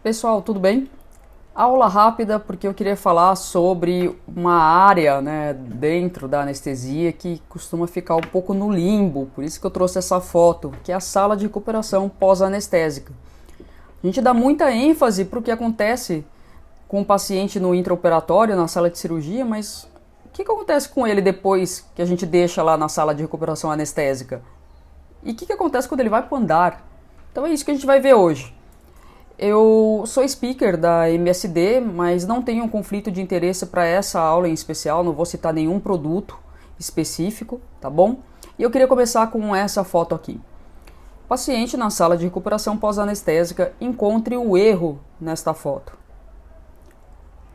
Pessoal, tudo bem? Aula rápida porque eu queria falar sobre uma área, né, dentro da anestesia que costuma ficar um pouco no limbo, por isso que eu trouxe essa foto, que é a sala de recuperação pós-anestésica. A gente dá muita ênfase para o que acontece com o paciente no intraoperatório, na sala de cirurgia, mas o que acontece com ele depois que a gente deixa lá na sala de recuperação anestésica? E o que acontece quando ele vai para o andar? Então é isso que a gente vai ver hoje. Eu sou speaker da MSD, mas não tenho um conflito de interesse para essa aula em especial, não vou citar nenhum produto específico, tá bom? E eu queria começar com essa foto aqui. Paciente na sala de recuperação pós-anestésica, encontre o erro nesta foto.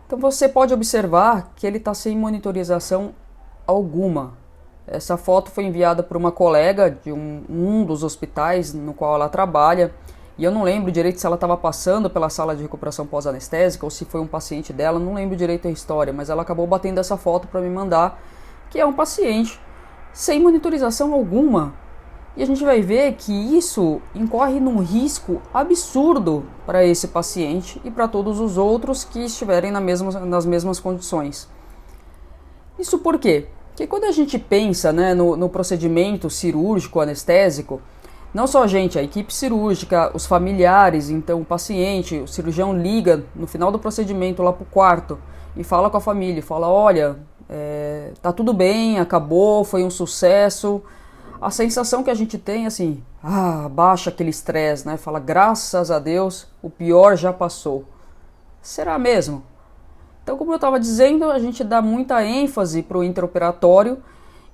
Então você pode observar que ele está sem monitorização alguma. Essa foto foi enviada por uma colega de um dos hospitais no qual ela trabalha. E eu não lembro direito se ela estava passando pela sala de recuperação pós-anestésica ou se foi um paciente dela, não lembro direito a história, mas ela acabou batendo essa foto para me mandar, que é um paciente sem monitorização alguma. E a gente vai ver que isso incorre num risco absurdo para esse paciente e para todos os outros que estiverem nas mesmas condições. Isso por quê? Porque quando a gente pensa, né, no procedimento cirúrgico anestésico, não só a gente, a equipe cirúrgica, os familiares, então o paciente, o cirurgião liga no final do procedimento lá para o quarto e fala com a família, fala, olha, tá tudo bem, acabou, foi um sucesso. A sensação que a gente tem é assim, baixa aquele estresse, né? Fala, graças a Deus, o pior já passou. Será mesmo? Então, como eu estava dizendo, a gente dá muita ênfase para o intraoperatório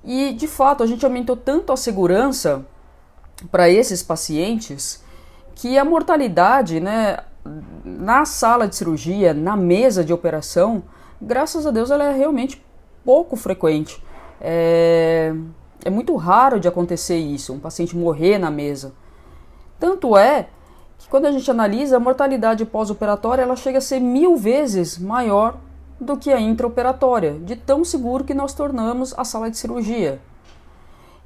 e, de fato, a gente aumentou tanto a segurança para esses pacientes que a mortalidade, né, na sala de cirurgia, na mesa de operação, graças a Deus ela é realmente pouco frequente. É muito raro de acontecer isso, um paciente morrer na mesa. Tanto é que quando a gente analisa a mortalidade pós-operatória, ela chega a ser 1000 vezes maior do que a intraoperatória, de tão seguro que nós tornamos a sala de cirurgia.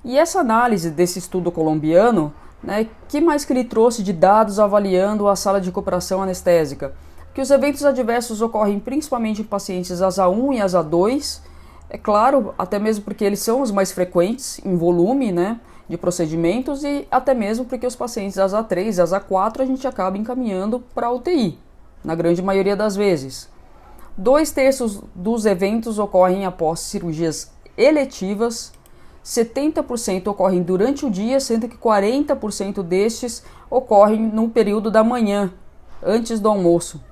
E essa análise desse estudo colombiano, né, que mais que ele trouxe de dados avaliando a sala de recuperação anestésica? Que os eventos adversos ocorrem principalmente em pacientes ASA 1 e ASA 2, é claro, até mesmo porque eles são os mais frequentes em volume, né, de procedimentos e até mesmo porque os pacientes ASA 3 e ASA 4 a gente acaba encaminhando para a UTI, na grande maioria das vezes. 2/3 dos eventos ocorrem após cirurgias eletivas, 70% ocorrem durante o dia, sendo que 40% destes ocorrem no período da manhã, antes do almoço.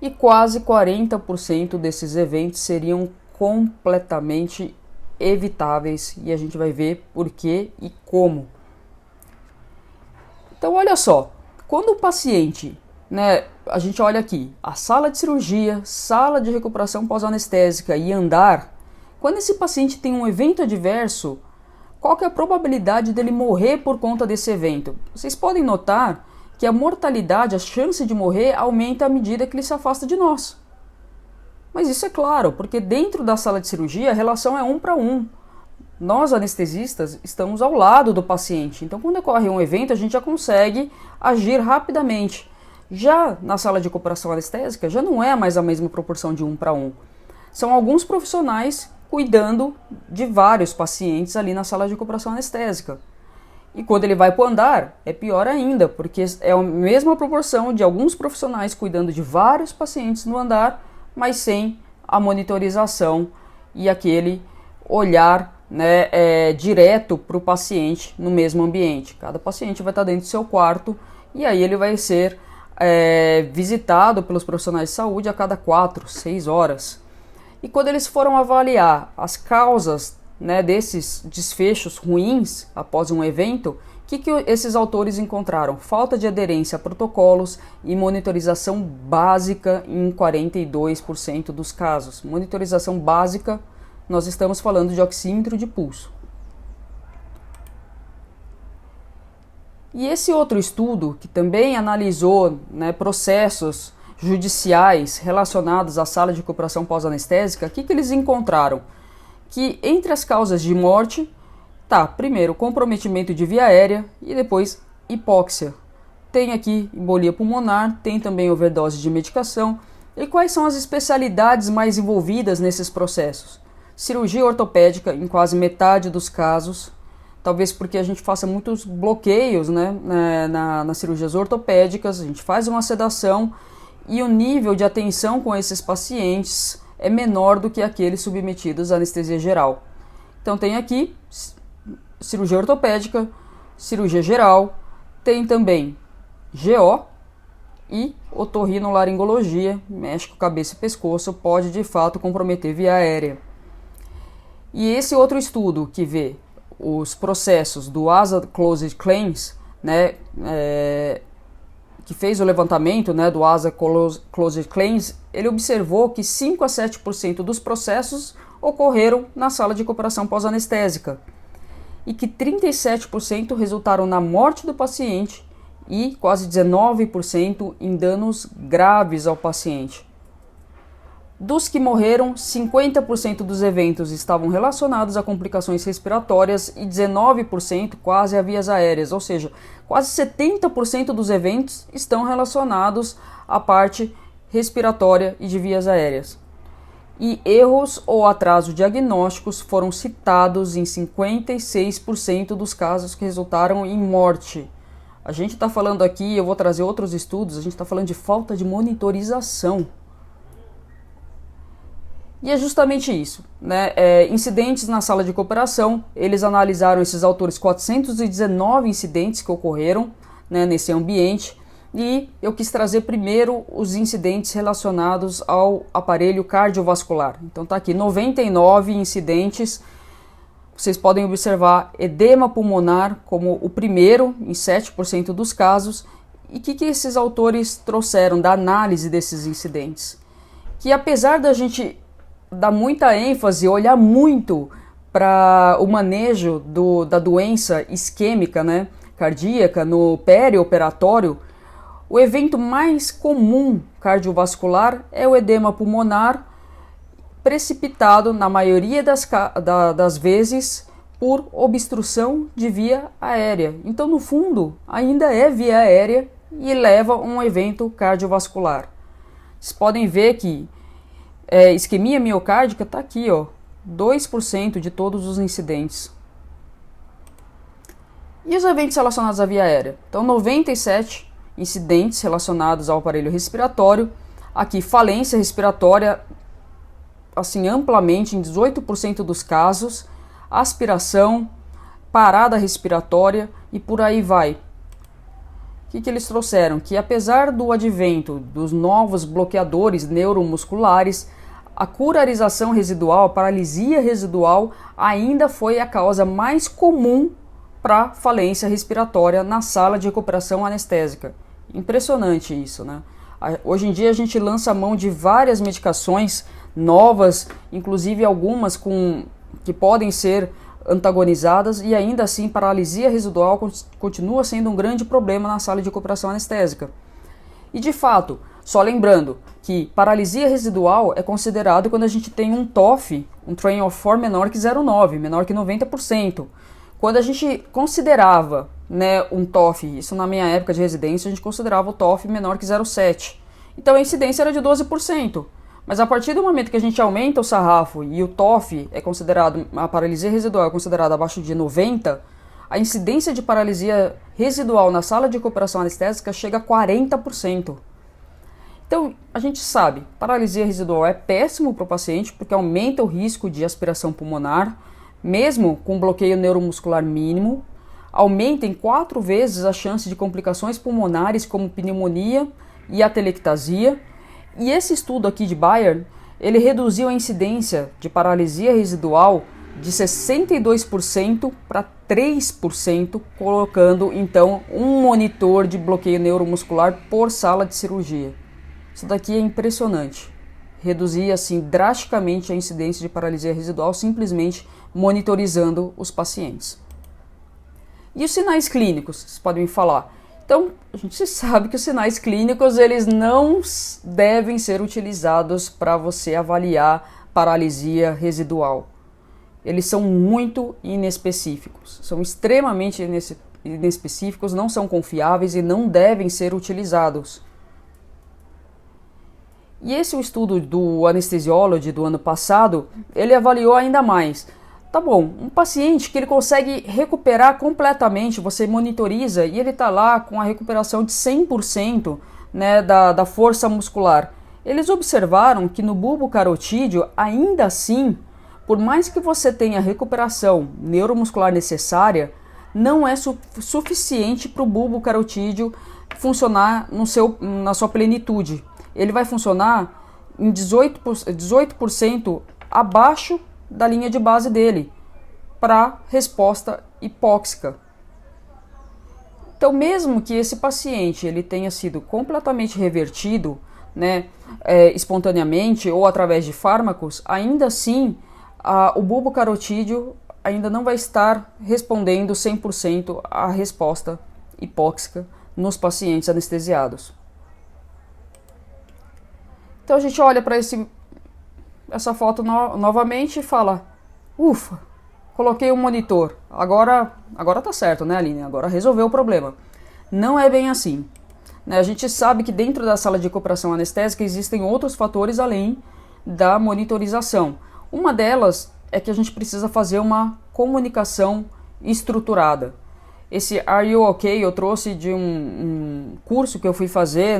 E quase 40% desses eventos seriam completamente evitáveis, e a gente vai ver por que e como. Então olha só, quando o paciente, né, a gente olha aqui, a sala de cirurgia, sala de recuperação pós-anestésica e andar, quando esse paciente tem um evento adverso, qual que é a probabilidade dele morrer por conta desse evento? Vocês podem notar que a mortalidade, a chance de morrer, aumenta à medida que ele se afasta de nós. Mas isso é claro, porque dentro da sala de cirurgia a relação é 1 para 1. Nós, anestesistas, estamos ao lado do paciente. Então, quando ocorre um evento, a gente já consegue agir rapidamente. Já na sala de recuperação anestésica, já não é mais a mesma proporção de 1 para 1. São alguns profissionais cuidando de vários pacientes ali na sala de recuperação anestésica. E quando ele vai para o andar, é pior ainda, porque é a mesma proporção de alguns profissionais cuidando de vários pacientes no andar, mas sem a monitorização e aquele olhar, né, direto para o paciente no mesmo ambiente. Cada paciente vai estar dentro do seu quarto e aí ele vai ser visitado pelos profissionais de saúde a cada 4, 6 horas. E quando eles foram avaliar as causas, né, desses desfechos ruins após um evento, o que esses autores encontraram? Falta de aderência a protocolos e monitorização básica em 42% dos casos. Monitorização básica, nós estamos falando de oxímetro de pulso. E esse outro estudo, que também analisou, né, processos judiciais relacionados à sala de recuperação pós-anestésica, o que eles encontraram? Que entre as causas de morte, primeiro comprometimento de via aérea e depois hipóxia. tem aqui embolia pulmonar, tem também overdose de medicação. E quais são as especialidades mais envolvidas nesses processos? Cirurgia ortopédica em quase metade dos casos, talvez porque a gente faça muitos bloqueios, né, nas cirurgias ortopédicas, a gente faz uma sedação e o nível de atenção com esses pacientes é menor do que aqueles submetidos à anestesia geral. Então tem aqui cirurgia ortopédica, cirurgia geral, tem também GO e otorrinolaringologia, mexe com cabeça e pescoço, pode de fato comprometer via aérea. E esse outro estudo que vê os processos do ASA Closed Claims, né, que fez o levantamento, né, do ASA Closed Claims, ele observou que 5 a 7% dos processos ocorreram na sala de recuperação pós-anestésica e que 37% resultaram na morte do paciente e quase 19% em danos graves ao paciente. Dos que morreram, 50% dos eventos estavam relacionados a complicações respiratórias e 19% quase a vias aéreas, ou seja, quase 70% dos eventos estão relacionados à parte respiratória e de vias aéreas. E erros ou atrasos diagnósticos foram citados em 56% dos casos que resultaram em morte. A gente está falando aqui, eu vou trazer outros estudos, a gente está falando de falta de monitorização. E é justamente isso, né? Incidentes na sala de recuperação, eles analisaram esses autores 419 incidentes que ocorreram, né, nesse ambiente, e eu quis trazer primeiro os incidentes relacionados ao aparelho cardiovascular. Então tá aqui 99 incidentes, vocês podem observar edema pulmonar como o primeiro em 7% dos casos. E o que esses autores trouxeram da análise desses incidentes? Que apesar da gente dar muita ênfase, olhar muito para o manejo da doença isquêmica, né, cardíaca no perioperatório, o evento mais comum cardiovascular é o edema pulmonar, precipitado na maioria das vezes por obstrução de via aérea. Então, no fundo, ainda é via aérea e leva a um evento cardiovascular. Vocês podem ver que isquemia miocárdica está aqui, ó, 2% de todos os incidentes. E os eventos relacionados à via aérea? Então, 97 incidentes relacionados ao aparelho respiratório. Aqui, falência respiratória, assim, amplamente, em 18% dos casos. Aspiração, parada respiratória e por aí vai. O que eles trouxeram? Que apesar do advento dos novos bloqueadores neuromusculares, a curarização residual, a paralisia residual, ainda foi a causa mais comum para falência respiratória na sala de recuperação anestésica. Impressionante isso, né? Hoje em dia a gente lança mão de várias medicações novas, inclusive algumas que podem ser antagonizadas, e ainda assim paralisia residual continua sendo um grande problema na sala de recuperação anestésica. E de fato, só lembrando que paralisia residual é considerado quando a gente tem um TOF, um Train of 4 menor que 0,9, menor que 90%. Quando a gente considerava, né, um TOF, isso na minha época de residência, a gente considerava o TOF menor que 0,7. Então a incidência era de 12%. Mas a partir do momento que a gente aumenta o sarrafo e o TOF é considerado, a paralisia residual é considerada abaixo de 90, a incidência de paralisia residual na sala de recuperação anestésica chega a 40%. Então, a gente sabe, paralisia residual é péssimo para o paciente porque aumenta o risco de aspiração pulmonar, mesmo com bloqueio neuromuscular mínimo, aumenta em 4 vezes a chance de complicações pulmonares como pneumonia e atelectasia. E esse estudo aqui de Bayer, ele reduziu a incidência de paralisia residual de 62% para 3%, colocando então um monitor de bloqueio neuromuscular por sala de cirurgia. Isso daqui é impressionante. Reduzir assim drasticamente a incidência de paralisia residual simplesmente monitorizando os pacientes. E os sinais clínicos, vocês podem me falar? Então, a gente sabe que os sinais clínicos eles não devem ser utilizados para você avaliar paralisia residual. Eles são muito inespecíficos, são extremamente inespecíficos não são confiáveis e não devem ser utilizados. E esse estudo do Anesthesiology do ano passado, ele avaliou ainda mais. Tá bom, um paciente que ele consegue recuperar completamente, você monitoriza e ele está lá com a recuperação de 100%, né, da força muscular. Eles observaram que no bulbo carotídeo, ainda assim, por mais que você tenha a recuperação neuromuscular necessária, não é suficiente para o bulbo carotídeo funcionar na sua plenitude. Ele vai funcionar em 18% abaixo da linha de base dele para resposta hipóxica. Então, mesmo que esse paciente ele tenha sido completamente revertido, né, espontaneamente ou através de fármacos, ainda assim o bulbo carotídeo ainda não vai estar respondendo 100% à resposta hipóxica nos pacientes anestesiados. Então a gente olha para essa foto novamente e fala, ufa, coloquei um monitor, agora tá certo, né, Aline? Agora resolveu o problema. Não é bem assim. A gente sabe que dentro da sala de recuperação anestésica existem outros fatores além da monitorização. Uma delas é que a gente precisa fazer uma comunicação estruturada. Esse Are You OK eu trouxe de um curso que eu fui fazer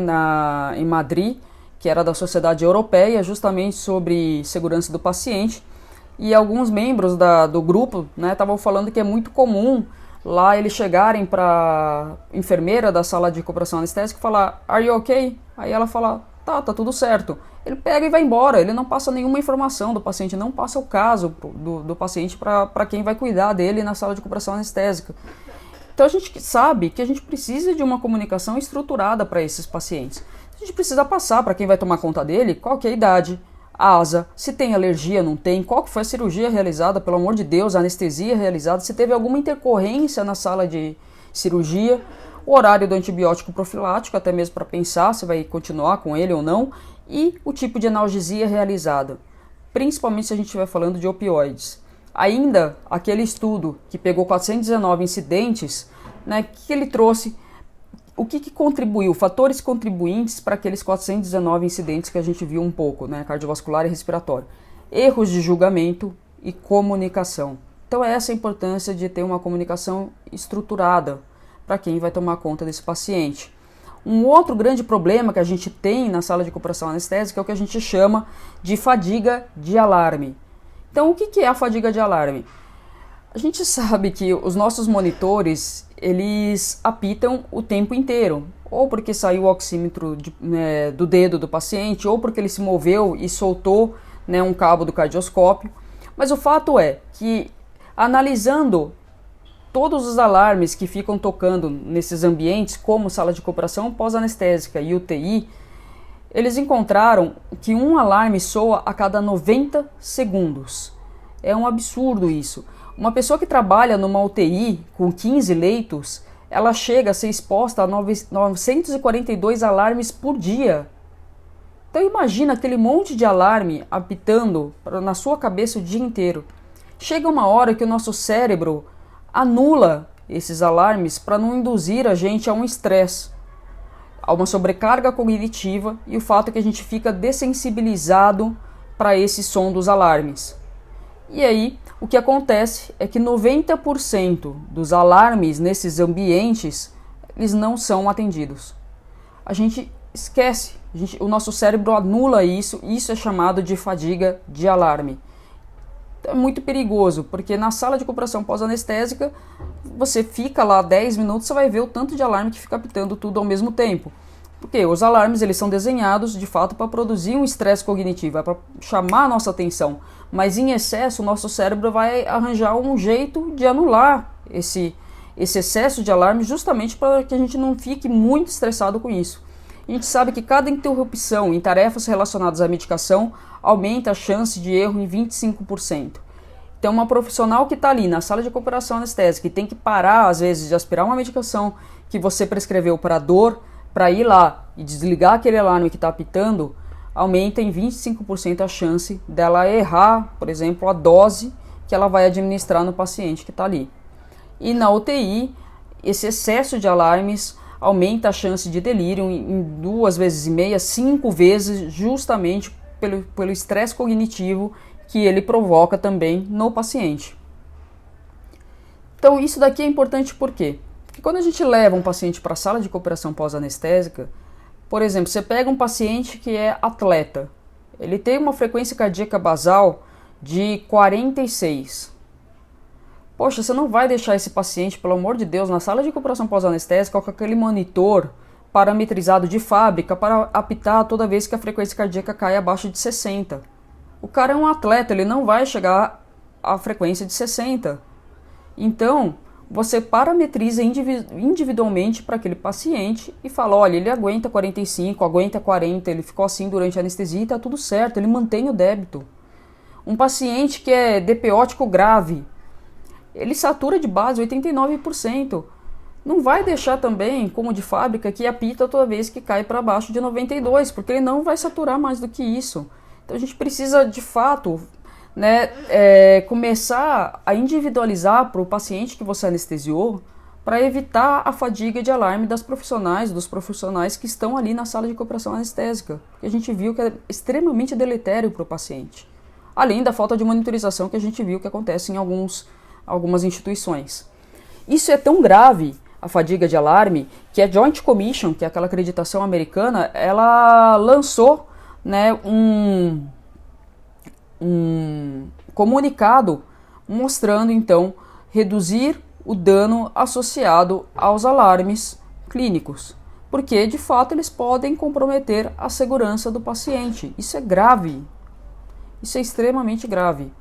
em Madrid, que era da Sociedade Europeia, justamente sobre segurança do paciente. E alguns membros do grupo estavam falando que é muito comum lá eles chegarem para a enfermeira da sala de recuperação anestésica e falar Are you OK? Aí ela fala, tá tudo certo. Ele pega e vai embora, ele não passa nenhuma informação do paciente, não passa o caso do paciente para quem vai cuidar dele na sala de recuperação anestésica. Então a gente sabe que a gente precisa de uma comunicação estruturada para esses pacientes. A gente precisa passar para quem vai tomar conta dele qual que é a idade, a asa, se tem alergia, não tem, qual que foi a cirurgia realizada, pelo amor de Deus, a anestesia realizada, se teve alguma intercorrência na sala de cirurgia, o horário do antibiótico profilático, até mesmo para pensar se vai continuar com ele ou não, e o tipo de analgesia realizada, principalmente se a gente estiver falando de opioides. Ainda aquele estudo que pegou 419 incidentes, que ele trouxe, o que contribuiu, fatores contribuintes para aqueles 419 incidentes que a gente viu um pouco, cardiovascular e respiratório. Erros de julgamento e comunicação. Então essa é a importância de ter uma comunicação estruturada para quem vai tomar conta desse paciente. Um outro grande problema que a gente tem na sala de recuperação anestésica é o que a gente chama de fadiga de alarme. Então o que é a fadiga de alarme? A gente sabe que os nossos monitores, eles apitam o tempo inteiro, ou porque saiu o oxímetro do dedo do paciente, ou porque ele se moveu e soltou um cabo do cardioscópio. Mas o fato é que, analisando todos os alarmes que ficam tocando nesses ambientes, como sala de recuperação pós-anestésica e UTI, eles encontraram que um alarme soa a cada 90 segundos. É um absurdo isso. Uma pessoa que trabalha numa UTI com 15 leitos, ela chega a ser exposta a 942 alarmes por dia. Então imagina aquele monte de alarme apitando na sua cabeça o dia inteiro. Chega uma hora que o nosso cérebro anula esses alarmes para não induzir a gente a um estresse, a uma sobrecarga cognitiva e o fato é que a gente fica dessensibilizado para esse som dos alarmes. E aí, o que acontece é que 90% dos alarmes nesses ambientes, eles não são atendidos. A gente esquece, o nosso cérebro anula isso é chamado de fadiga de alarme. Então, é muito perigoso, porque na sala de recuperação pós-anestésica, você fica lá 10 minutos, você vai ver o tanto de alarme que fica apitando tudo ao mesmo tempo. Porque os alarmes eles são desenhados de fato para produzir um estresse cognitivo, para chamar a nossa atenção. Mas em excesso o nosso cérebro vai arranjar um jeito de anular esse excesso de alarme justamente para que a gente não fique muito estressado com isso. A gente sabe que cada interrupção em tarefas relacionadas à medicação aumenta a chance de erro em 25%. Então uma profissional que está ali na sala de recuperação anestésica e tem que parar às vezes de aspirar uma medicação que você prescreveu para dor, para ir lá e desligar aquele alarme que está apitando, aumenta em 25% a chance dela errar, por exemplo, a dose que ela vai administrar no paciente que está ali. E na UTI, esse excesso de alarmes aumenta a chance de delírio em 2,5 vezes, 5 vezes, justamente pelo estresse cognitivo que ele provoca também no paciente. Então isso daqui é importante por quê? Porque quando a gente leva um paciente para a sala de recuperação pós-anestésica, por exemplo, você pega um paciente que é atleta, ele tem uma frequência cardíaca basal de 46. Poxa, você não vai deixar esse paciente, pelo amor de Deus, na sala de recuperação pós-anestésica com aquele monitor parametrizado de fábrica para apitar toda vez que a frequência cardíaca cai abaixo de 60. O cara é um atleta, ele não vai chegar à frequência de 60. Então, você parametriza individualmente para aquele paciente e fala, olha, ele aguenta 45, aguenta 40, ele ficou assim durante a anestesia e está tudo certo, ele mantém o débito. Um paciente que é DPótico grave, ele satura de base 89%. Não vai deixar também, como de fábrica, que apita toda vez que cai para baixo de 92, porque ele não vai saturar mais do que isso. Então a gente precisa, de fato, começar a individualizar para o paciente que você anestesiou, para evitar a fadiga de alarme dos profissionais que estão ali na sala de recuperação anestésica. Que a gente viu que é extremamente deletério para o paciente. Além da falta de monitorização que a gente viu que acontece em algumas instituições. Isso é tão grave, a fadiga de alarme, que a Joint Commission, que é aquela acreditação americana, ela lançou um comunicado mostrando, então, reduzir o dano associado aos alarmes clínicos, porque, de fato, eles podem comprometer a segurança do paciente. Isso é grave, isso é extremamente grave.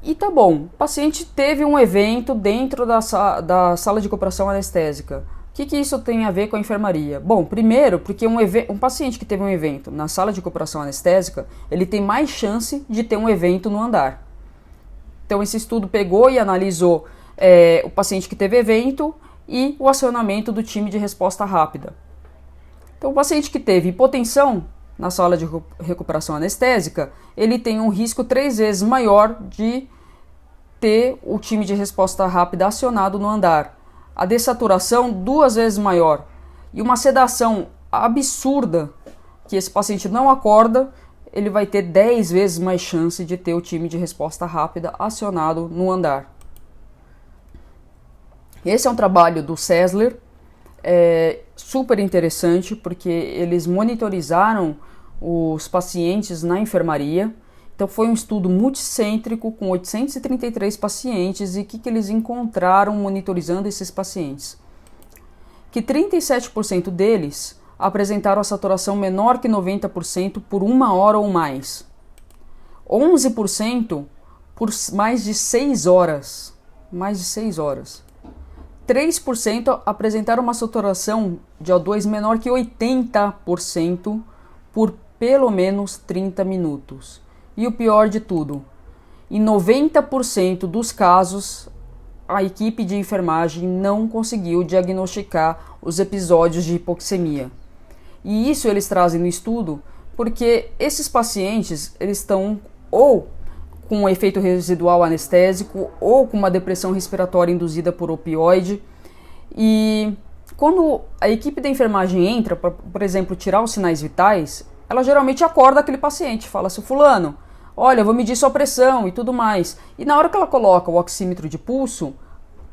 E tá bom, o paciente teve um evento dentro da sala de recuperação anestésica. O que isso tem a ver com a enfermaria? Bom, primeiro, porque um paciente que teve um evento na sala de recuperação anestésica, ele tem mais chance de ter um evento no andar. Então esse estudo pegou e analisou o paciente que teve evento e o acionamento do time de resposta rápida. Então o paciente que teve hipotensão na sala de recuperação anestésica, ele tem um risco 3 vezes maior de ter o time de resposta rápida acionado no andar. A dessaturação 2 vezes maior. E uma sedação absurda, que esse paciente não acorda, ele vai ter 10 vezes mais chance de ter o time de resposta rápida acionado no andar. Esse é um trabalho do Sessler, super interessante, porque eles monitorizaram os pacientes na enfermaria. Então foi um estudo multicêntrico com 833 pacientes e o que eles encontraram monitorizando esses pacientes? Que 37% deles apresentaram a saturação menor que 90% por 1 hora ou mais. 11% por mais de 6 horas. Mais de 6 horas. 3% apresentaram uma saturação de O2 menor que 80% por pelo menos 30 minutos. E o pior de tudo, em 90% dos casos, a equipe de enfermagem não conseguiu diagnosticar os episódios de hipoxemia. E isso eles trazem no estudo porque esses pacientes eles estão ou com um efeito residual anestésico ou com uma depressão respiratória induzida por opioide. E quando a equipe da enfermagem entra para, por exemplo, tirar os sinais vitais, ela geralmente acorda aquele paciente, fala assim, fulano, olha, eu vou medir sua pressão e tudo mais. E na hora que ela coloca o oxímetro de pulso,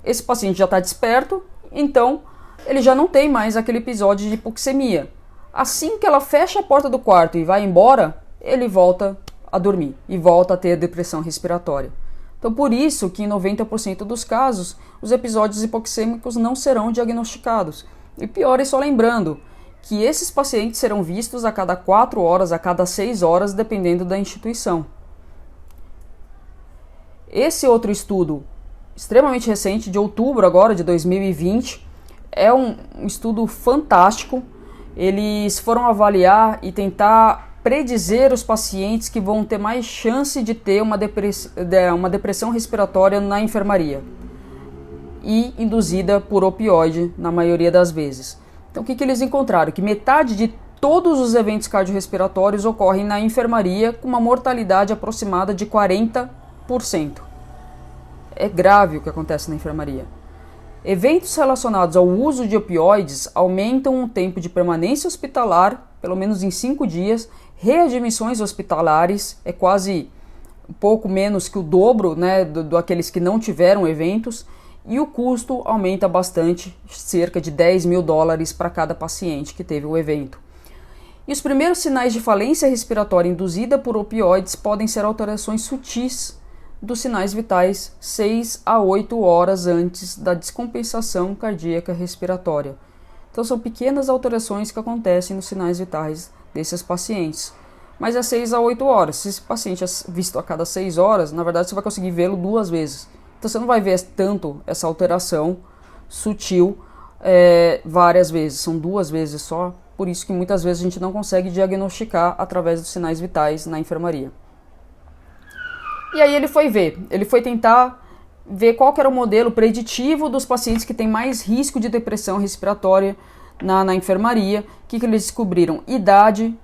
esse paciente já está desperto, então ele já não tem mais aquele episódio de hipoxemia. Assim que ela fecha a porta do quarto e vai embora, ele volta a dormir e volta a ter depressão respiratória. Então por isso que em 90% dos casos, os episódios hipoxêmicos não serão diagnosticados. E pior é só lembrando que esses pacientes serão vistos a cada 4 horas, a cada 6 horas, dependendo da instituição. Esse outro estudo, extremamente recente, de outubro agora, de 2020, é um estudo fantástico. Eles foram avaliar e tentar predizer os pacientes que vão ter mais chance de ter uma depressão respiratória na enfermaria e induzida por opioide na maioria das vezes. Então o que eles encontraram? Que metade de todos os eventos cardiorrespiratórios ocorrem na enfermaria com uma mortalidade aproximada de 40%. É grave o que acontece na enfermaria. Eventos relacionados ao uso de opioides aumentam o tempo de permanência hospitalar, pelo menos em 5 dias, readmissões hospitalares, é quase um pouco menos que o dobro, né, do aqueles que não tiveram eventos, e o custo aumenta bastante, cerca de $10.000 para cada paciente que teve o evento. E os primeiros sinais de falência respiratória induzida por opioides podem ser alterações sutis dos sinais vitais 6 a 8 horas antes da descompensação cardíaca respiratória. Então são pequenas alterações que acontecem nos sinais vitais desses pacientes. Mas é 6 a 8 horas. Se esse paciente é visto a cada 6 horas, na verdade você vai conseguir vê-lo 2 vezes. Então você não vai ver tanto essa alteração sutil várias vezes, são 2 vezes só. Por isso que muitas vezes a gente não consegue diagnosticar através dos sinais vitais na enfermaria. E aí ele foi tentar ver qual que era o modelo preditivo dos pacientes que têm mais risco de depressão respiratória na enfermaria. O que eles descobriram? Idade,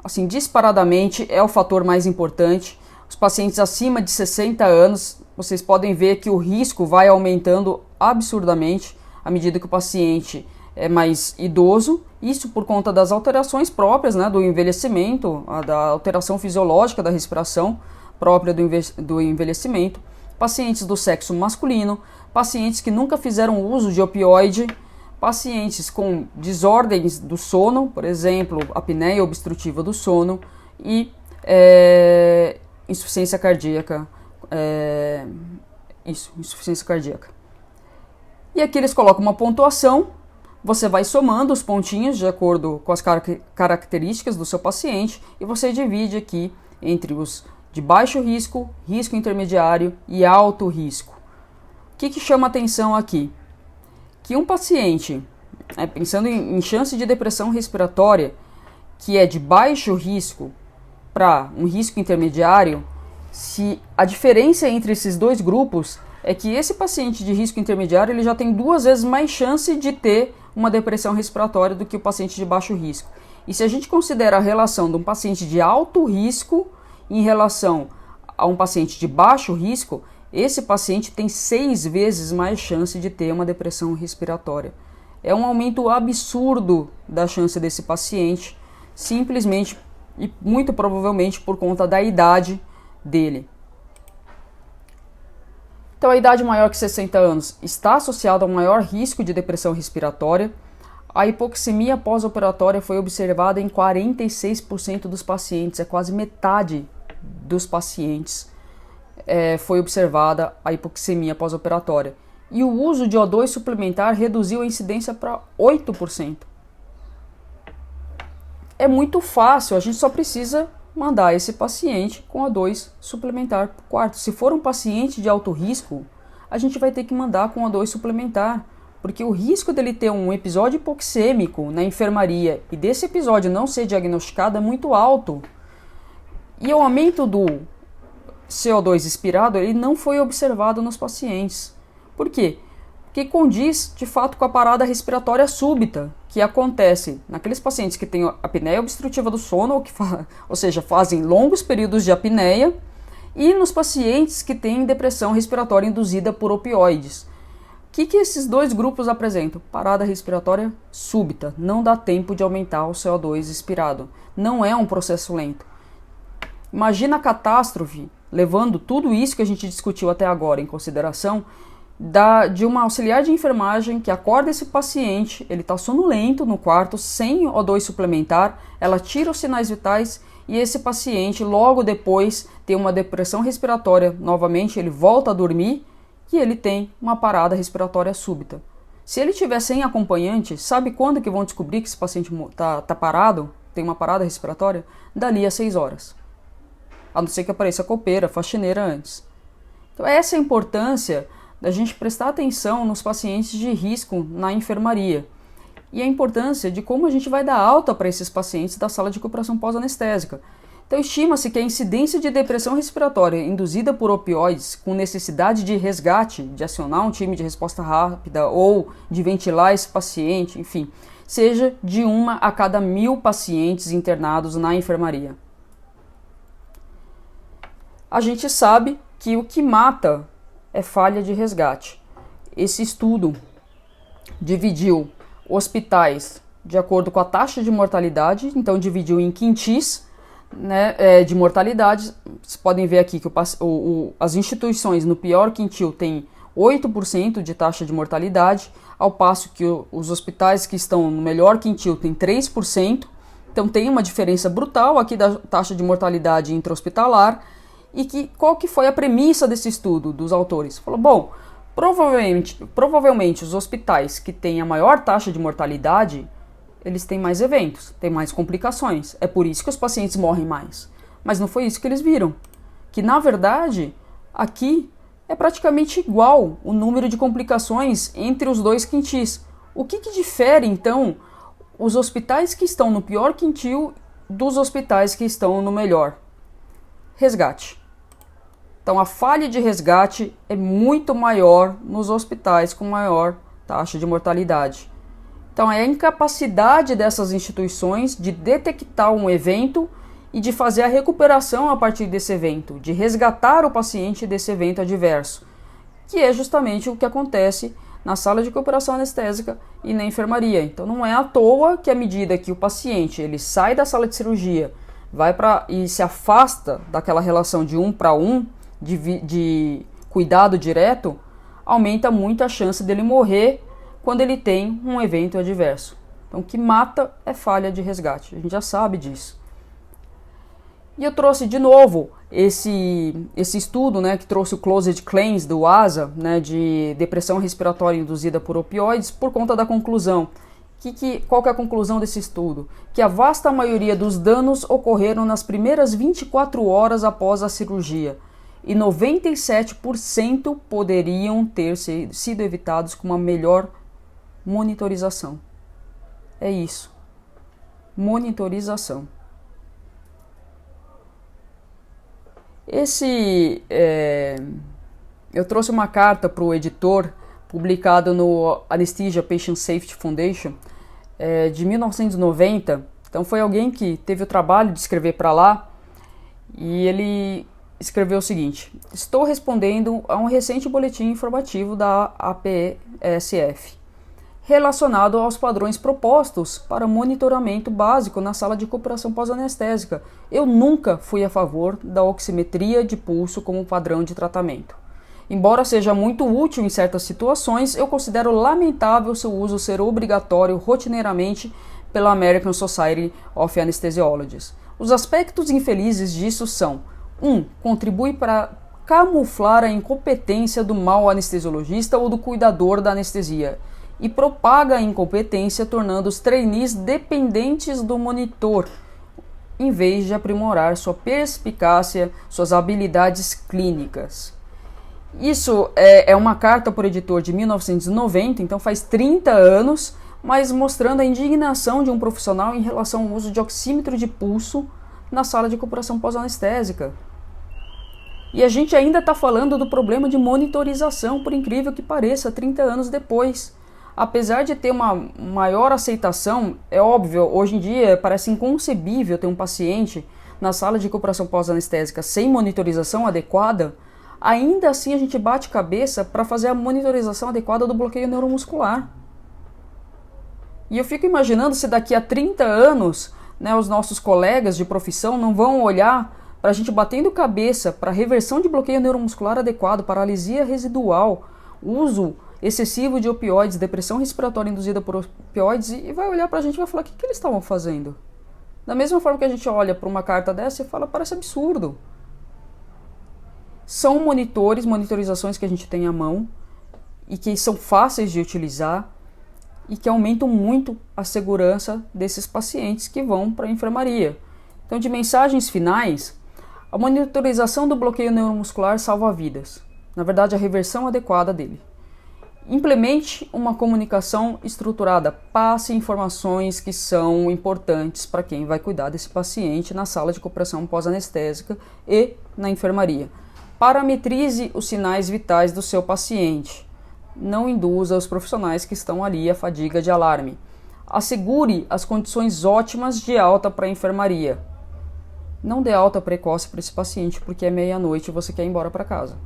assim, disparadamente é o fator mais importante. Os pacientes acima de 60 anos, vocês podem ver que o risco vai aumentando absurdamente à medida que o paciente é mais idoso, isso por conta das alterações próprias, né, do envelhecimento, da alteração fisiológica da respiração própria do envelhecimento, pacientes do sexo masculino, pacientes que nunca fizeram uso de opioide, pacientes com desordens do sono, por exemplo, apneia obstrutiva do sono e insuficiência cardíaca. Insuficiência cardíaca. E aqui eles colocam uma pontuação, você vai somando os pontinhos de acordo com as características do seu paciente e você divide aqui entre os de baixo risco, risco intermediário e alto risco. O que chama atenção aqui? Que um paciente, pensando em chance de depressão respiratória, que é de baixo risco para um risco intermediário, se a diferença entre esses dois grupos é que esse paciente de risco intermediário ele já tem 2 vezes mais chance de ter uma depressão respiratória do que o paciente de baixo risco. E se a gente considera a relação de um paciente de alto risco em relação a um paciente de baixo risco, esse paciente tem 6 vezes mais chance de ter uma depressão respiratória. É um aumento absurdo da chance desse paciente, simplesmente e muito provavelmente por conta da idade dele. Então a idade maior que 60 anos está associada a um maior risco de depressão respiratória. A hipoxemia pós-operatória foi observada em 46% dos pacientes, é quase metade dos pacientes foi observada a hipoxemia pós-operatória. E o uso de O2 suplementar reduziu a incidência para 8%. É muito fácil, a gente só precisa mandar esse paciente com O2 suplementar para o quarto. Se for um paciente de alto risco, a gente vai ter que mandar com O2 suplementar, porque o risco dele ter um episódio hipoxêmico na enfermaria e desse episódio não ser diagnosticado é muito alto. E o aumento do CO2 expirado ele não foi observado nos pacientes. Por quê? Porque condiz de fato com a parada respiratória súbita, que acontece naqueles pacientes que têm apneia obstrutiva do sono, ou seja, fazem longos períodos de apneia, e nos pacientes que têm depressão respiratória induzida por opioides. O que esses dois grupos apresentam? Parada respiratória súbita, não dá tempo de aumentar o CO2 expirado. Não é um processo lento. Imagina a catástrofe, levando tudo isso que a gente discutiu até agora em consideração, de uma auxiliar de enfermagem que acorda esse paciente, ele está sonolento no quarto, sem O2 suplementar, ela tira os sinais vitais e esse paciente logo depois tem uma depressão respiratória novamente, ele volta a dormir e ele tem uma parada respiratória súbita. Se ele tiver sem acompanhante, sabe quando que vão descobrir que esse paciente tá parado, tem uma parada respiratória? Dali a 6 horas. A não ser que apareça a copeira, faxineira antes. Então essa é a importância da gente prestar atenção nos pacientes de risco na enfermaria. E a importância de como a gente vai dar alta para esses pacientes da sala de recuperação pós-anestésica. Então estima-se que a incidência de depressão respiratória induzida por opioides com necessidade de resgate, de acionar um time de resposta rápida ou de ventilar esse paciente, enfim, seja de 1 a cada 1.000 pacientes internados na enfermaria. A gente sabe que o que mata é falha de resgate. Esse estudo dividiu hospitais de acordo com a taxa de mortalidade, então dividiu em quintis, né, de mortalidade. Vocês podem ver aqui que as instituições no pior quintil têm 8% de taxa de mortalidade, ao passo que os hospitais que estão no melhor quintil têm 3%. Então tem uma diferença brutal aqui da taxa de mortalidade intra-hospitalar. E qual que foi a premissa desse estudo dos autores? Falou, bom, provavelmente os hospitais que têm a maior taxa de mortalidade, eles têm mais eventos, têm mais complicações. É por isso que os pacientes morrem mais. Mas não foi isso que eles viram. Que, na verdade, aqui é praticamente igual o número de complicações entre os dois quintis. O que difere, então, os hospitais que estão no pior quintil dos hospitais que estão no melhor? Resgate. Então, a falha de resgate é muito maior nos hospitais com maior taxa de mortalidade. Então, é a incapacidade dessas instituições de detectar um evento e de fazer a recuperação a partir desse evento, de resgatar o paciente desse evento adverso, que é justamente o que acontece na sala de recuperação anestésica e na enfermaria. Então, não é à toa que, à medida que o paciente ele sai da sala de cirurgia, e se afasta daquela relação de 1 para 1, de cuidado direto, aumenta muito a chance dele morrer quando ele tem um evento adverso. Então, o que mata é falha de resgate. A gente já sabe disso. E eu trouxe de novo esse estudo, né, que trouxe o Closed Claims do ASA, né, de depressão respiratória induzida por opioides, por conta da conclusão. Qual que é a conclusão desse estudo? Que a vasta maioria dos danos ocorreram nas primeiras 24 horas após a cirurgia. E 97% poderiam ter sido evitados com uma melhor monitorização. É isso. Monitorização. Eu trouxe uma carta para o editor, publicado no Anesthesia Patient Safety Foundation, de 1990. Então foi alguém que teve o trabalho de escrever para lá, e ele escreveu o seguinte: estou respondendo a um recente boletim informativo da APSF, relacionado aos padrões propostos para monitoramento básico na sala de recuperação pós-anestésica. Eu nunca fui a favor da oximetria de pulso como padrão de tratamento. Embora seja muito útil em certas situações, eu considero lamentável seu uso ser obrigatório rotineiramente pela American Society of Anesthesiologists. Os aspectos infelizes disso são: 1. Contribui para camuflar a incompetência do mau anestesiologista ou do cuidador da anestesia, e propaga a incompetência, tornando os trainees dependentes do monitor, em vez de aprimorar sua perspicácia, suas habilidades clínicas. Isso é uma carta por editor de 1990, então faz 30 anos, mas mostrando a indignação de um profissional em relação ao uso de oxímetro de pulso na sala de recuperação pós-anestésica. E a gente ainda está falando do problema de monitorização, por incrível que pareça, 30 anos depois. Apesar de ter uma maior aceitação, é óbvio, hoje em dia parece inconcebível ter um paciente na sala de recuperação pós-anestésica sem monitorização adequada. Ainda assim a gente bate cabeça para fazer a monitorização adequada do bloqueio neuromuscular. E eu fico imaginando se daqui a 30 anos, né, os nossos colegas de profissão não vão olhar para a gente batendo cabeça para reversão de bloqueio neuromuscular adequado, paralisia residual, uso excessivo de opioides, depressão respiratória induzida por opioides, e vai olhar para a gente e vai falar: o que eles estavam fazendo? Da mesma forma que a gente olha para uma carta dessa e fala: parece absurdo. São monitorizações que a gente tem à mão e que são fáceis de utilizar e que aumentam muito a segurança desses pacientes que vão para a enfermaria. Então, de mensagens finais, a monitorização do bloqueio neuromuscular salva vidas. Na verdade, a reversão adequada dele. Implemente uma comunicação estruturada. Passe informações que são importantes para quem vai cuidar desse paciente na sala de recuperação pós-anestésica e na enfermaria. Parametrize os sinais vitais do seu paciente. Não induza os profissionais que estão ali a fadiga de alarme. Assegure as condições ótimas de alta para a enfermaria. Não dê alta precoce para esse paciente porque é meia-noite e você quer ir embora para casa.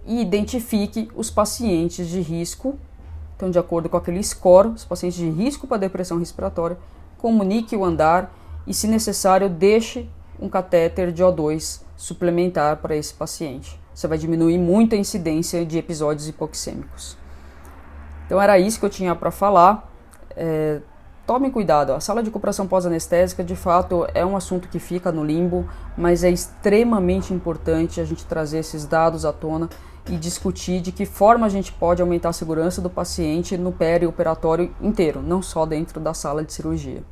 E identifique os pacientes de risco Então, de acordo com aquele score, os pacientes de risco para depressão respiratória, comunique o andar e, se necessário, deixe um catéter de O2 suplementar para esse paciente. Você vai diminuir muito a incidência de episódios hipoxêmicos. Então era isso que eu tinha para falar. Tome cuidado, a sala de recuperação pós-anestésica de fato é um assunto que fica no limbo, mas é extremamente importante a gente trazer esses dados à tona e discutir de que forma a gente pode aumentar a segurança do paciente no perioperatório inteiro, não só dentro da sala de cirurgia.